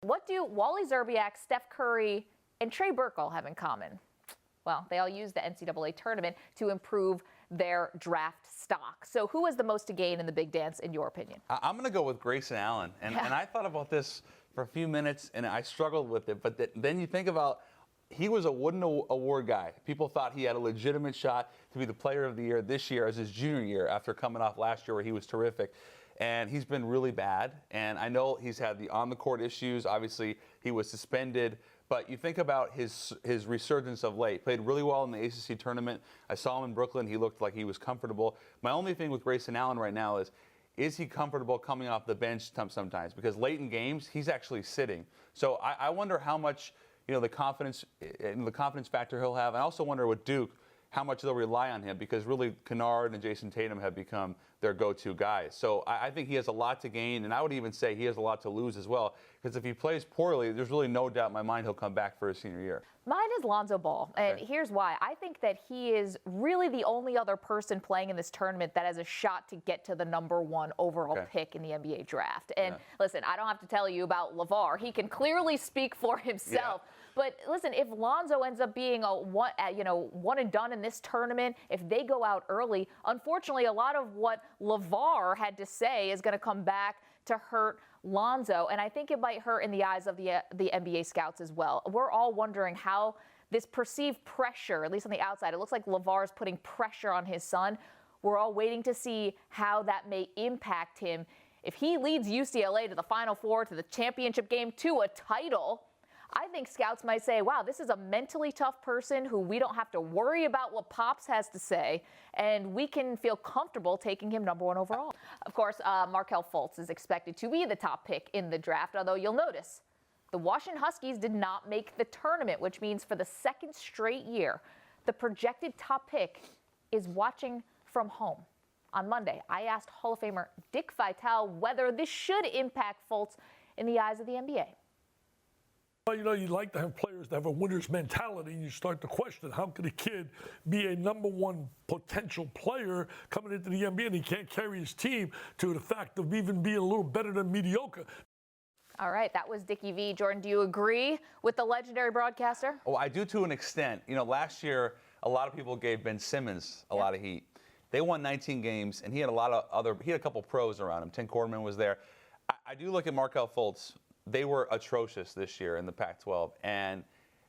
What do Wally Szczerbiak, Steph Curry, and Trey Burke all have in common? Well, they all use the NCAA tournament to improve their draft stock. So who has the most to gain in the big dance, in your opinion? I'm going to go with Grayson Allen. And I thought about this for a few minutes, and I struggled with it. But then you think about, he was a Wooden Award guy. People thought he had a legitimate shot to be the player of the year this year as his junior year after coming off last year where he was terrific. And he's been really bad. And I know he's had the on-the-court issues. Obviously, he was suspended. But you think about his resurgence of late. Played really well in the ACC tournament. I saw him in Brooklyn. He looked like he was comfortable. My only thing with Grayson Allen right now is he comfortable coming off the bench sometimes? Because late in games, he's actually sitting. So I wonder how much, the confidence factor he'll have. I also wonder with Duke, how much they'll rely on him, because really Kennard and Jason Tatum have become their go-to guys. So I think he has a lot to gain, and I would even say he has a lot to lose as well, because if he plays poorly, there's really no doubt in my mind he'll come back for his senior year. Mine is Lonzo Ball, and Okay. Here's why. I think that he is really the only other person playing in this tournament that has a shot to get to the #1 overall pick in the NBA draft. And listen, I don't have to tell you about LeVar. He can clearly speak for himself. Yeah. But listen, if Lonzo ends up being a one and done in this tournament, if they go out early, unfortunately, a lot of what LeVar had to say is going to come back to hurt Lonzo, and I think it might hurt in the eyes of the NBA scouts as well. We're all wondering how this perceived pressure, at least on the outside, it looks like LeVar is putting pressure on his son. We're all waiting to see how that may impact him. If he leads UCLA to the Final Four, to the championship game, to a title, I think scouts might say, wow, this is a mentally tough person who we don't have to worry about what Pops has to say, and we can feel comfortable taking him #1 overall. Of course, Markelle Fultz is expected to be the top pick in the draft, although you'll notice the Washington Huskies did not make the tournament, which means for the second straight year, the projected top pick is watching from home. On Monday, I asked Hall of Famer Dick Vitale whether this should impact Fultz in the eyes of the NBA. Well, you like to have players that have a winner's mentality, and you start to question, how could a kid be a #1 potential player coming into the NBA and he can't carry his team to the fact of even being a little better than mediocre? All right, that was Dickie V. Jordan, do you agree with the legendary broadcaster? Oh, I do to an extent. Last year, a lot of people gave Ben Simmons a lot of heat. They won 19 games, and he had a couple pros around him. Tim Cordman was there. I do look at Markelle Fultz. They were atrocious this year in the Pac-12,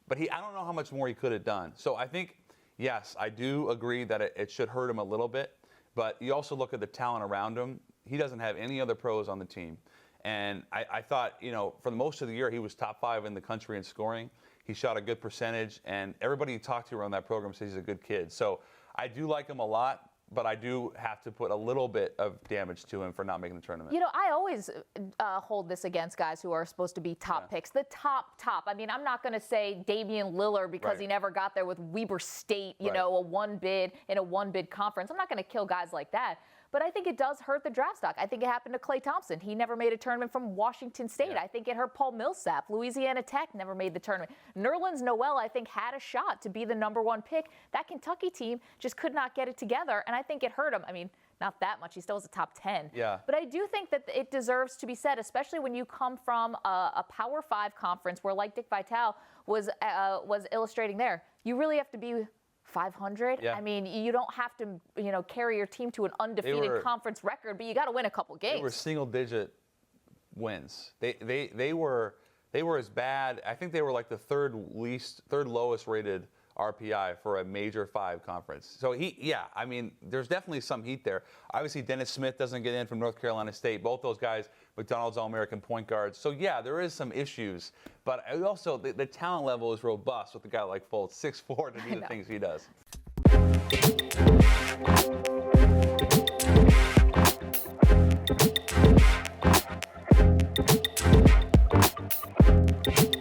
but I don't know how much more he could have done. So I think, yes, I do agree that it should hurt him a little bit, but you also look at the talent around him. He doesn't have any other pros on the team. And I thought, for most of the year, he was top 5 in the country in scoring. He shot a good percentage, and everybody you talk to around that program says he's a good kid. So I do like him a lot, but I do have to put a little bit of damage to him for not making the tournament. I always hold this against guys who are supposed to be top picks. The top. I mean, I'm not going to say Damian Lillard because he never got there with Weber State, a one bid in a one-bid conference. I'm not going to kill guys like that. But I think it does hurt the draft stock. I think it happened to Klay Thompson. He never made a tournament from Washington State. I think it hurt Paul Millsap. Louisiana Tech never made the tournament. Nerlens Noel, I think, had a shot to be the #1 pick. That Kentucky team just could not get it together, and I think it hurt him. I mean, not that much. He still has a top 10. Yeah. But I do think that it deserves to be said, especially when you come from a Power 5 conference where, like Dick Vitale was illustrating there, you really have to be 500. Yeah. I mean, you don't have to, carry your team to an undefeated conference record, but you got to win a couple games. They were single-digit wins. They were as bad. I think they were like the third lowest rated RPI for a major 5 conference. So there's definitely some heat there. Obviously, Dennis Smith doesn't get in from North Carolina State. Both those guys, McDonald's All-American point guards. So there is some issues, but also the talent level is robust with a guy like Fultz, 6'4", to do the things he does.